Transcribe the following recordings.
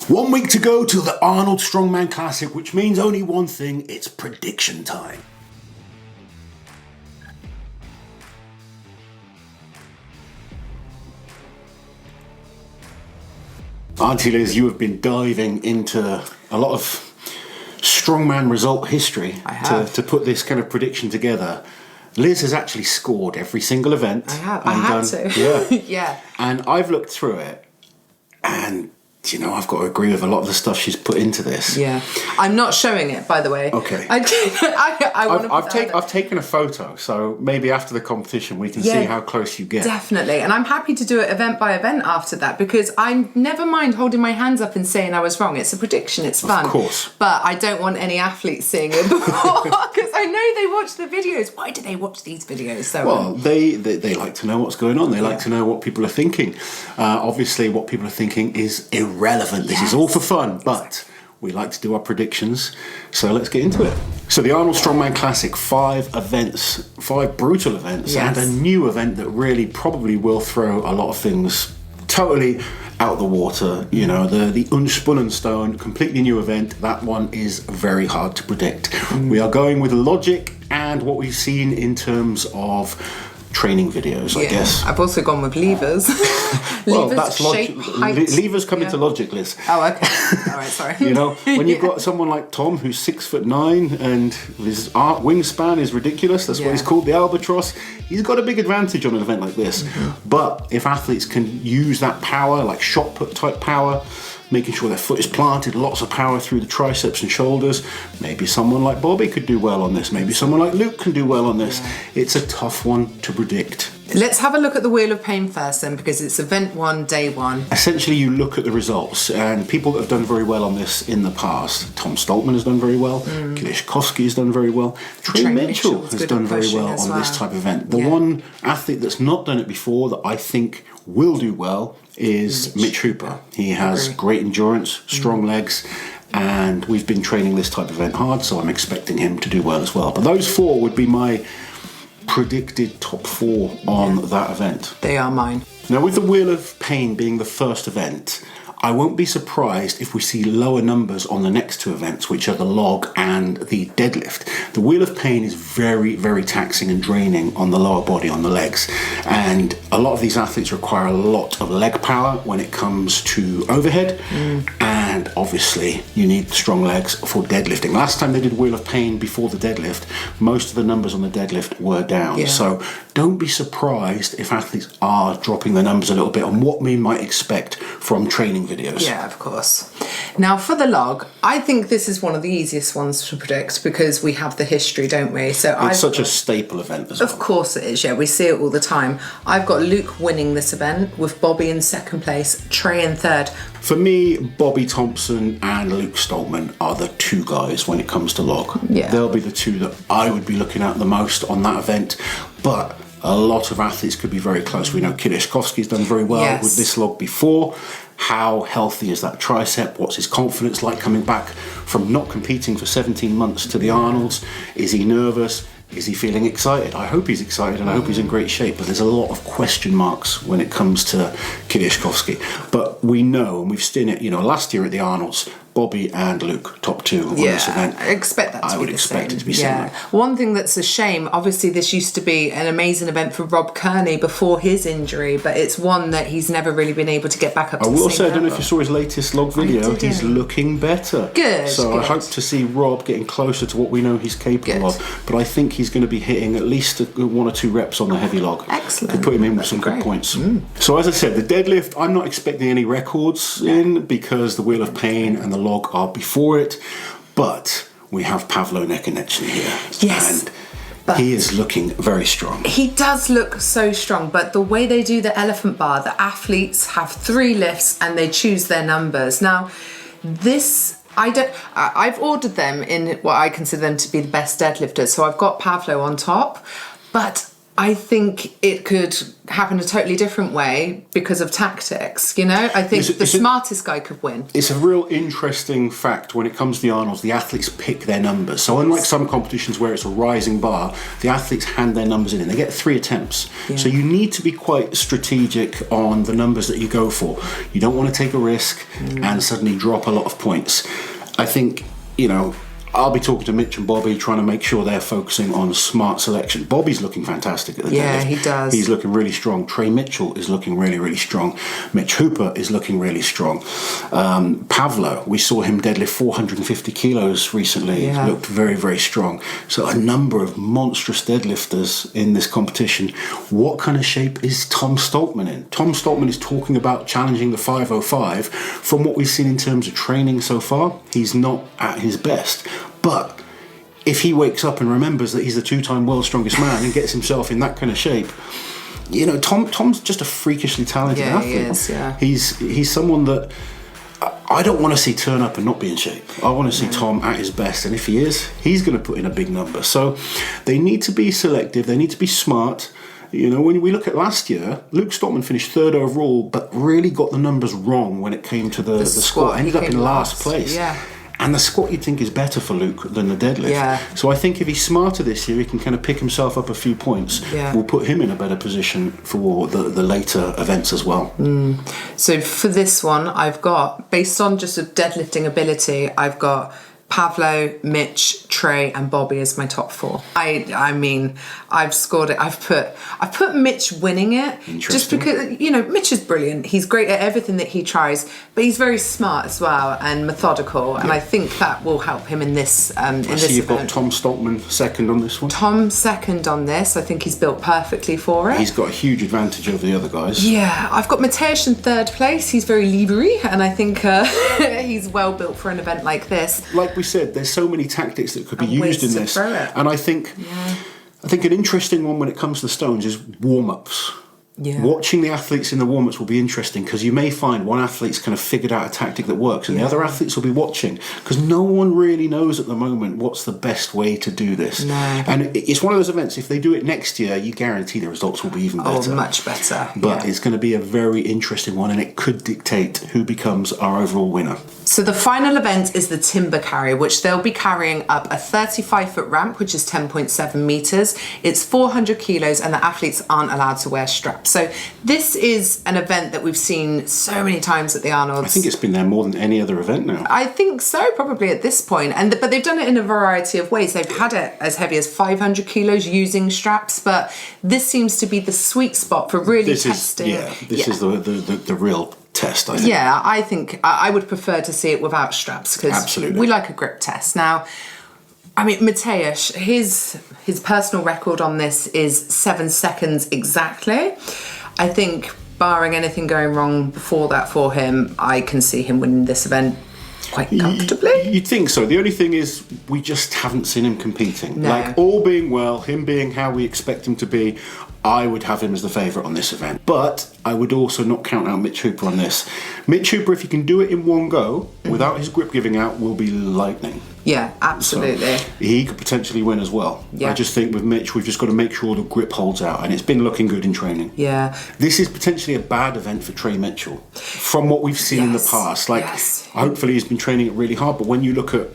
1 week to go till the Arnold Strongman Classic, which means only one thing, it's prediction time. Auntie Liz, you have been diving into a lot of strongman result history to put this kind of prediction together. Liz has actually scored every single event. I had to. Yeah. Yeah. And I've looked through it, and you know, I've got to agree with a lot of the stuff she's put into this. Yeah. I'm not showing it, by the way. Okay. I've taken a photo, so maybe after the competition we can see how close you get. Definitely. And I'm happy to do it event by event after that, because I never mind holding my hands up and saying I was wrong. It's a prediction, it's fun. Of course. But I don't want any athletes seeing it before, because I know they watch the videos. Why do they watch these videos? Well, they like to know what's going on. They like to know what people are thinking. Obviously, what people are thinking is irrelevant. This is all for fun, but we like to do our predictions, so let's get into it. So the Arnold Strongman Classic, 5 events, 5 brutal events, and a new event that really probably will throw a lot of things totally out the water. You know, the unspunnen stone, completely new event. That one is very hard to predict. We are going with logic and what we've seen in terms of training videos, I guess. I've also gone with levers. Well, that's logic. Levers come into logic, Liz. Oh, okay. All right, sorry. You know, when you've got someone like Tom who's 6'9" and his wingspan is ridiculous, that's what he's called, the albatross, he's got a big advantage on an event like this. But if athletes can use that power, like shot put type power, making sure their foot is planted, lots of power through the triceps and shoulders. Maybe someone like Bobby could do well on this. Maybe someone like Luke can do well on this. It's a tough one to predict. Let's have a look at the Wheel of Pain first then, because it's event 1, day 1. Essentially, you look at the results, and people that have done very well on this in the past. Tom Stoltman has done very well. Kilishkovsky has done very well. Trey Mitchell has done very well on this type of event. The one athlete that's not done it before that I think will do well is Mitch Hooper. He has great endurance, strong legs, and we've been training this type of event hard, so I'm expecting him to do well as well. But those 4 would be my predicted top 4 on that event. They are mine. Now, with the Wheel of Pain being the first event, I won't be surprised if we see lower numbers on the next 2 events, which are the log and the deadlift. The Wheel of Pain is very, very taxing and draining on the lower body, on the legs. And a lot of these athletes require a lot of leg power when it comes to overhead. And obviously, you need strong legs for deadlifting. Last time they did Wheel of Pain before the deadlift, most of the numbers on the deadlift were down. So don't be surprised if athletes are dropping the numbers a little bit on what we might expect from training videos. Yeah, of course. Now for the log, I think this is one of the easiest ones to predict because we have the history, don't we? So it's such a staple event as well. Of course it is, yeah. We see it all the time. I've got Luke winning this event with Bobby in 2nd place, Trey in 3rd. For me, Bobby Thompson and Luke Stoltman are the 2 guys when it comes to log. They'll be the 2 that I would be looking at the most on that event. But a lot of athletes could be very close. We know Kilishkovsky's done very well with this log before. How healthy is that tricep? What's his confidence like coming back from not competing for 17 months to the Arnolds? Is he nervous? Is he feeling excited? I hope he's excited and I hope he's in great shape, but there's a lot of question marks when it comes to Kilishkovsky. But we know, and we've seen it, you know, last year at the Arnolds, Bobby and Luke, top 2 on this event. I expect that to be the same. I would expect it to be similar. One thing that's a shame, obviously this used to be an amazing event for Rob Kearney before his injury, but it's one that he's never really been able to get back up to the same I will say, I don't know level. if you saw his latest log video, he's looking better. Good. So I hope to see Rob getting closer to what we know he's capable of, but I think he's going to be hitting at least 1 or 2 reps on the heavy log. Excellent. To put him in with some good points. So as I said, the deadlift, I'm not expecting any records in because the Wheel of Pain and the log are before it, but we have Pavlo Nekonechny here. And he is looking very strong. He does look so strong, but the way they do the elephant bar, the athletes have 3 lifts and they choose their numbers. Now, I've ordered them in what I consider them to be the best deadlifters, so I've got Pavlo on top, but I think it could happen a totally different way because of tactics, you know? I think the smartest guy could win. It's a real interesting fact when it comes to the Arnolds. The athletes pick their numbers. So unlike some competitions where it's a rising bar, the athletes hand their numbers in and they get 3 attempts. Yeah. So you need to be quite strategic on the numbers that you go for. You don't want to take a risk and suddenly drop a lot of points. I think, you know, I'll be talking to Mitch and Bobby, trying to make sure they're focusing on smart selection. Bobby's looking fantastic at the deadlift. Yeah, he does. He's looking really strong. Trey Mitchell is looking really, really strong. Mitch Hooper is looking really strong. Pavlo, we saw him deadlift 450 kilos recently. Yeah. He looked very, very strong. So a number of monstrous deadlifters in this competition. What kind of shape is Tom Stoltman in? Tom Stoltman is talking about challenging the 505. From what we've seen in terms of training so far, he's not at his best. But if he wakes up and remembers that he's the 2-time world's strongest man and gets himself in that kind of shape, you know, Tom's just a freakishly talented athlete. He is, yeah. He's someone that I don't want to see turn up and not be in shape. I want to see Tom at his best, and if he is, he's going to put in a big number. So they need to be selective. They need to be smart. You know, when we look at last year, Luke Stoltman finished 3rd overall, but really got the numbers wrong when it came to the squat. Ended up in last place. Yeah. And the squat you'd think is better for Luke than the deadlift. Yeah. So I think if he's smarter this year, he can kind of pick himself up a few points. Yeah. We'll put him in a better position for the later events as well. So for this one, I've got, based on just a deadlifting ability, I've got Pavlo, Mitch, Trey, and Bobby as my top 4. I mean, I've scored it. I've put Mitch winning it just because, you know, Mitch is brilliant. He's great at everything that he tries, but he's very smart as well and methodical. And I think that will help him in this. You've got Tom Stoltman second on this one. Tom second on this. I think he's built perfectly for it. He's got a huge advantage over the other guys. Yeah, I've got Mateusz in 3rd place. He's very levery, and I think he's well built for an event like this. Like we said, there's so many tactics that could be used in this, and I think an interesting one when it comes to the stones is warm-ups. Yeah. Watching the athletes in the warm-ups will be interesting because you may find one athlete's kind of figured out a tactic that works and the other athletes will be watching because no one really knows at the moment what's the best way to do this. No. And it's one of those events, if they do it next year, you guarantee the results will be even better. Oh, much better. But it's going to be a very interesting one and it could dictate who becomes our overall winner. So the final event is the timber carry, which they'll be carrying up a 35-foot ramp, which is 10.7 meters. It's 400 kilos and the athletes aren't allowed to wear straps. So this is an event that we've seen so many times at the Arnolds. I think it's been there more than any other event now. I think so, probably at this point. But they've done it in a variety of ways. They've had it as heavy as 500 kilos using straps, but this seems to be the sweet spot for really testing. This is the real test, I think. Yeah, I think I would prefer to see it without straps because we like a grip test. Now, I mean, Mateusz, his personal record on this is 7 seconds exactly. I think, barring anything going wrong before that for him, I can see him winning this event quite comfortably. You'd think so. The only thing is we just haven't seen him competing. No. Like, all being well, him being how we expect him to be, I would have him as the favourite on this event. But I would also not count out Mitch Hooper on this. Mitch Hooper, if he can do it in one go, without his grip giving out, will be lightning. Yeah, absolutely. So he could potentially win as well. Yeah. I just think with Mitch, we've just got to make sure the grip holds out, and it's been looking good in training. Yeah. This is potentially a bad event for Trey Mitchell, from what we've seen in the past. Hopefully he's been training it really hard, but when you look at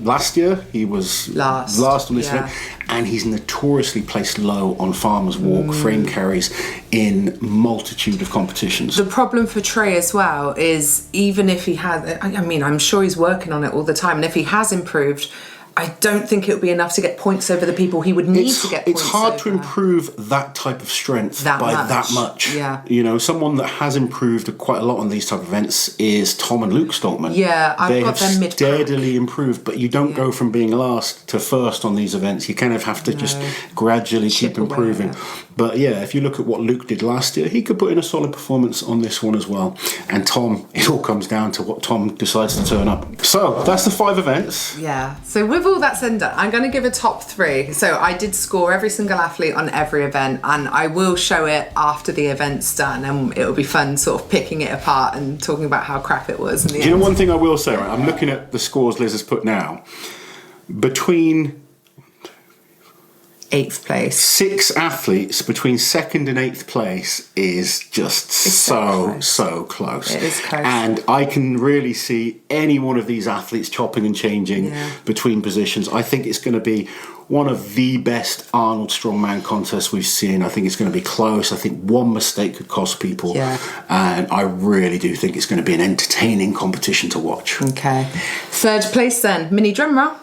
last year, he was last on this event, and he's notoriously placed low on farmers walk, frame carries in multitude of competitions. The problem for Trey as well is even if he has, I mean, I'm sure he's working on it all the time, and if he has improved, I don't think it would be enough to get points over the people he would need to get points over. It's hard to improve that type of strength by that much. Yeah. You know, someone that has improved quite a lot on these type of events is Tom and Luke Stoltman. Yeah, I've got them mid-pack. They have steadily improved, but you don't go from being last to first on these events. You kind of have to just gradually keep improving. But yeah, if you look at what Luke did last year, he could put in a solid performance on this one as well. And Tom, it all comes down to what Tom decides to turn up. So that's the 5 events. Yeah. So with all that said and done, I'm going to give a top 3. So I did score every single athlete on every event, and I will show it after the event's done, and it'll be fun sort of picking it apart and talking about how crap it was in the end. Do you know one thing I will say, right? I'm looking at the scores Liz has put now. Between 8th place. 6 athletes between 2nd and 8th place is just so close. It is close. And I can really see any one of these athletes chopping and changing between positions. I think it's going to be one of the best Arnold Strongman contests we've seen. I think it's going to be close. I think one mistake could cost people. And I really do think it's going to be an entertaining competition to watch. Okay. 3rd place then, mini drum roll.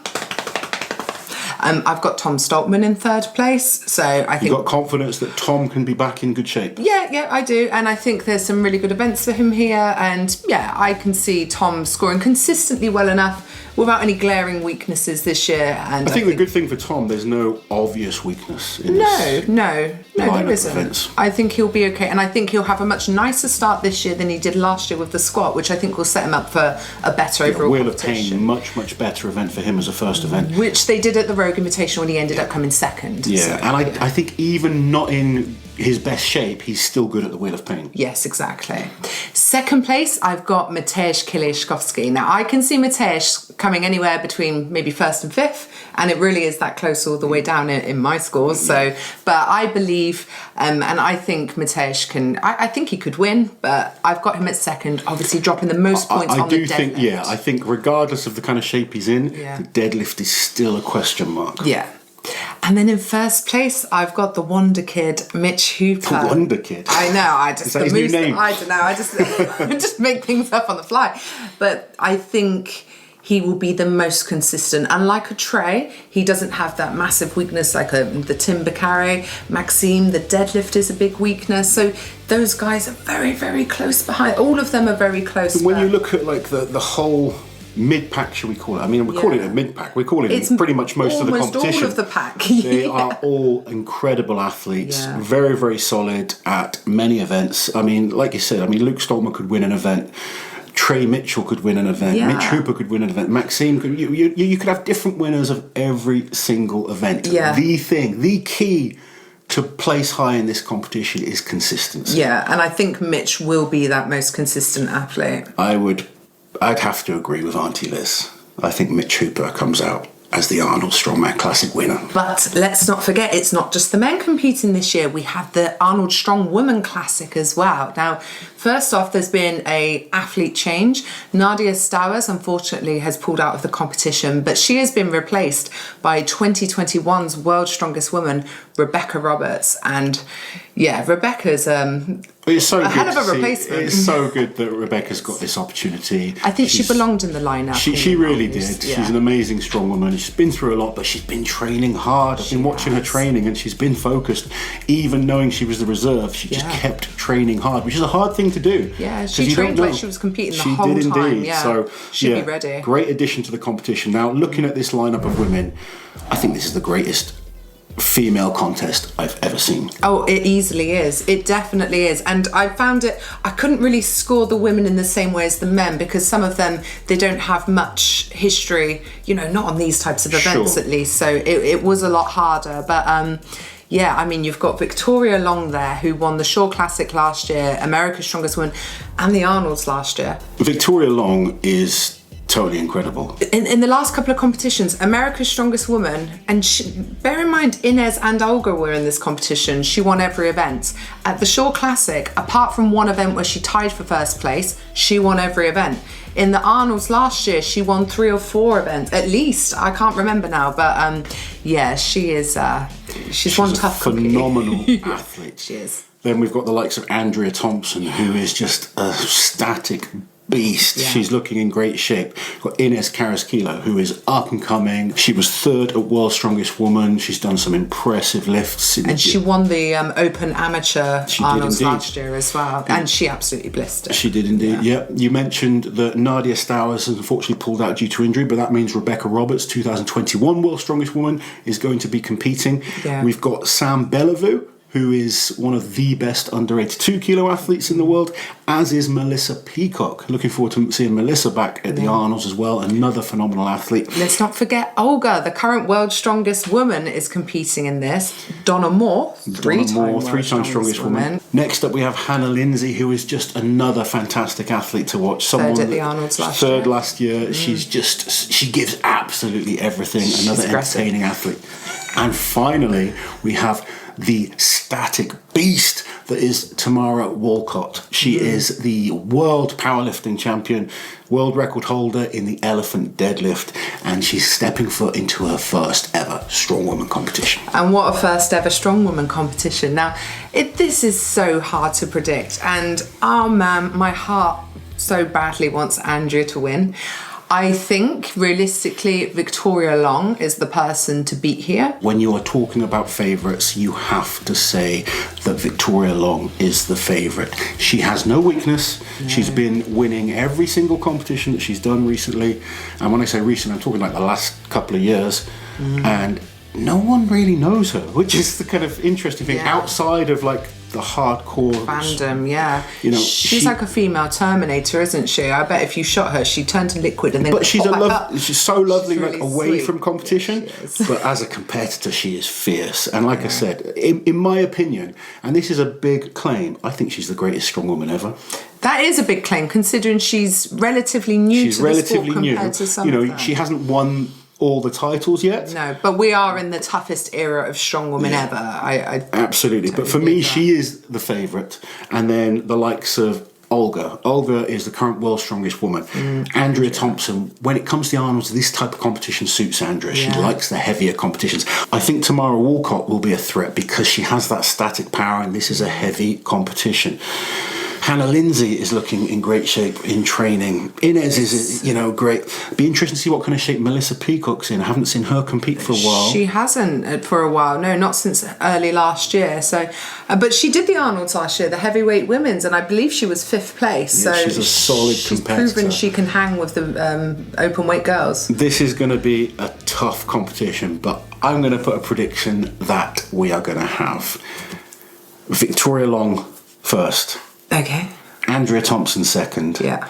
I've got Tom Stoltman in 3rd place, so I think... You've got confidence that Tom can be back in good shape? Yeah, I do, and I think there's some really good events for him here, and I can see Tom scoring consistently well enough without any glaring weaknesses this year. And I think the good thing for Tom, there's no obvious weakness in this. No, there isn't. Events. I think he'll be okay, and I think he'll have a much nicer start this year than he did last year with the squat, which I think will set him up for a better overall Wheel competition. of Pain, much better event for him as a first event. Which they did at the Rogue Invitational when he ended up coming 2nd. Yeah, so, and I think even not in his best shape, he's still good at the Wheel of Pain. Yes, exactly. 2nd place, I've got Mateusz Kieliszkowski. Now, I can see Mateusz coming anywhere between maybe 1st and 5th, and it really is that close all the way down in my scores. So, but I believe, and I think Mateusz can, I think he could win, but I've got him at 2nd, obviously dropping the most points on the deadlift. I think regardless of the kind of shape he's in, the deadlift is still a question mark. Yeah. And then in 1st place, I've got the Wonder Kid, Mitch Hooper. The Wonder Kid? I know. Is that his new name? I don't know. I just make things up on the fly. But I think he will be the most consistent. And like a Trey, he doesn't have that massive weakness like the timber carry. Maxime, the deadlift is a big weakness. So those guys are very, very close behind. All of them are very close. When you look at like the whole mid-pack, shall we call it? I mean, we're calling it a mid-pack. We're calling it pretty much most of the competition. All of the pack. They are all incredible athletes, very, very solid at many events. I mean, like you said, Luke Stoltman could win an event. Trey Mitchell could win an event. Mitch Hooper could win an event. Maxime could. You could have different winners of every single event. Yeah. The key to place high in this competition is consistency. Yeah, and I think Mitch will be that most consistent athlete. I'd have to agree with Auntie Liz. I think Mitch Hooper comes out as the Arnold Strongman Classic winner. But let's not forget, it's not just the men competing this year. We have the Arnold Strongwoman Classic as well. Now, first off, there's been a athlete change. Nadia Stowers, unfortunately, has pulled out of the competition, but she has been replaced by 2021's World's Strongest Woman, Rebecca Roberts. And Rebecca's it's so a hell of a replacement. It's so good that Rebecca's got this opportunity. I think she belonged in the lineup. She really did. Yeah. She's an amazing strong woman. She's been through a lot, but she's been training hard. I've been watching her training, and she's been focused. Even knowing she was the reserve, she just kept training hard, which is a hard thing to do. Yeah, she trained like she was competing the whole time. She did indeed. Yeah. So she'll be ready. Great addition to the competition. Now, looking at this lineup of women, I think this is the greatest female contest I've ever seen. Oh, it easily is. It definitely is. And I found I couldn't really score the women in the same way as the men, because some of them, they don't have much history, not on these types of events at least. So it was a lot harder. But you've got Victoria Long there, who won the Shaw Classic last year, America's Strongest Woman, and the Arnolds last year. Victoria Long is totally incredible. In the last couple of competitions, America's Strongest Woman, and bear in mind, Inez and Olga were in this competition. She won every event. At the Shaw Classic, apart from one event where she tied for first place, she won every event. In the Arnolds last year, she won 3 or 4 events, at least. I can't remember now, but she is. She's one tough cookie. Phenomenal athlete. She is. Then we've got the likes of Andrea Thompson, who is just a static beast. Yeah. She's looking in great shape. We've got Ines Carrasquillo, who is up and coming. She was 3rd at World's Strongest Woman. She's done some impressive lifts. And she won the Open Amateur Arnold's last year as well. And she absolutely blistered. She did indeed, yeah. You mentioned that Nadia Stowers has unfortunately pulled out due to injury, but that means Rebecca Roberts, 2021 World's Strongest Woman, is going to be competing. Yeah. We've got Sam Bellevue, who is one of the best under 82 kilo athletes in the world, as is Melissa Peacock. Looking forward to seeing Melissa back at the Arnolds as well, another phenomenal athlete. Let's not forget Olga, the current world's strongest woman, is competing in this. Donna Moore, three-time strongest woman. Next up we have Hannah Lindsay, who is just another fantastic athlete to watch. Third at the Arnolds last year. She gives absolutely everything. Another entertaining athlete. And finally, we have the static beast that is Tamara Walcott. She is the world powerlifting champion, world record holder in the elephant deadlift, and she's stepping foot into her first ever strongwoman competition. And what a first ever strongwoman competition. Now, this is so hard to predict, and oh man, my heart so badly wants Andrea to win. I think, realistically, Victoria Long is the person to beat here. When you are talking about favourites, you have to say that Victoria Long is the favourite. She has no weakness. No. She's been winning every single competition that she's done recently. And when I say recent, I'm talking like the last couple of years. And no one really knows her, which is the kind of interesting thing outside of like the hardcore fandom. You know, she's like a female Terminator, isn't she? I bet if you shot her, she'd turn to liquid and then. But she's she's so lovely, she's really like away sweet from competition. But as a competitor, she is fierce. And like I said, in my opinion, and this is a big claim, I think she's the greatest strong woman ever. That is a big claim, considering she's relatively new to the sport compared to some. You know, she hasn't won all the titles yet. No, but we are in the toughest era of strong women ever. I absolutely. Totally, but for me, she is the favourite. And then the likes of Olga. Olga is the current world's strongest woman. Andrea Thompson, when it comes to the Arnolds, this type of competition suits Andrea. She likes the heavier competitions. I think Tamara Walcott will be a threat because she has that static power and this is a heavy competition. Hannah Lindsay is looking in great shape in training. Inez is, great. Be interesting to see what kind of shape Melissa Peacock's in. I haven't seen her compete for a while. She hasn't for a while. No, not since early last year. So, but she did the Arnolds last year, the heavyweight women's, and I believe she was 5th place. Yeah, so she's a solid competitor. She's proven she can hang with the open weight girls. This is going to be a tough competition, but I'm going to put a prediction that we are going to have Victoria Long first. Okay. Andrea Thompson second. Yeah.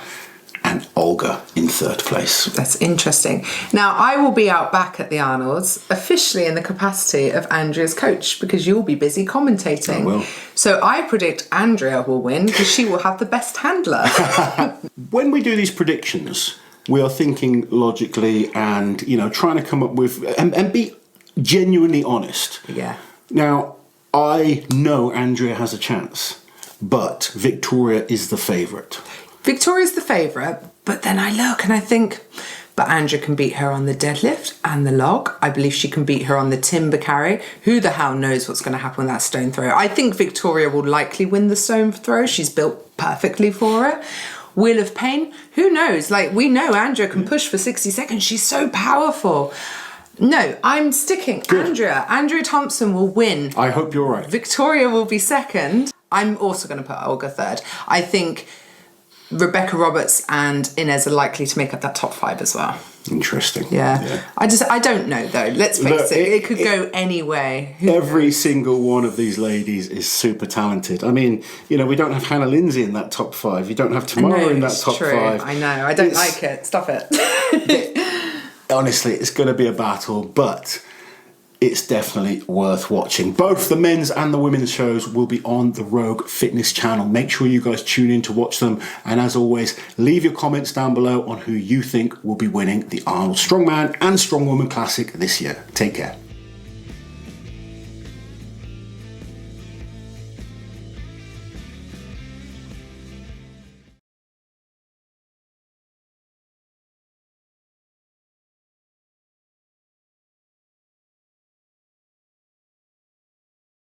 And Olga in 3rd place. That's interesting. Now, I will be out back at the Arnolds, officially in the capacity of Andrea's coach, because you'll be busy commentating. I will. So I predict Andrea will win because she will have the best handler. When we do these predictions, we are thinking logically and, trying to come up with and be genuinely honest. Yeah. Now, I know Andrea has a chance. But Victoria is the favourite. Victoria's the favourite, but then I look and I think, but Andrea can beat her on the deadlift and the log. I believe she can beat her on the timber carry. Who the hell knows what's going to happen with that stone throw? I think Victoria will likely win the stone throw. She's built perfectly for it. Wheel of Pain, who knows? Like, we know Andrea can push for 60 seconds. She's so powerful. No, I'm sticking. Good. Andrea Thompson will win. I hope you're right. Victoria will be second. I'm also going to put Olga third. I think Rebecca Roberts and Inez are likely to make up that top 5 as well. Interesting. Yeah. I don't know though. Let's face it. It could go any way. Every single one of these ladies is super talented. I mean, we don't have Hannah Lindsay in that top 5. You don't have Tamara in that top 5. I know. I don't like it. Stop it. Honestly, it's going to be a battle, but it's definitely worth watching. Both the men's and the women's shows will be on the Rogue Fitness channel. Make sure you guys tune in to watch them. And as always, leave your comments down below on who you think will be winning the Arnold Strongman and Strongwoman Classic this year. Take care.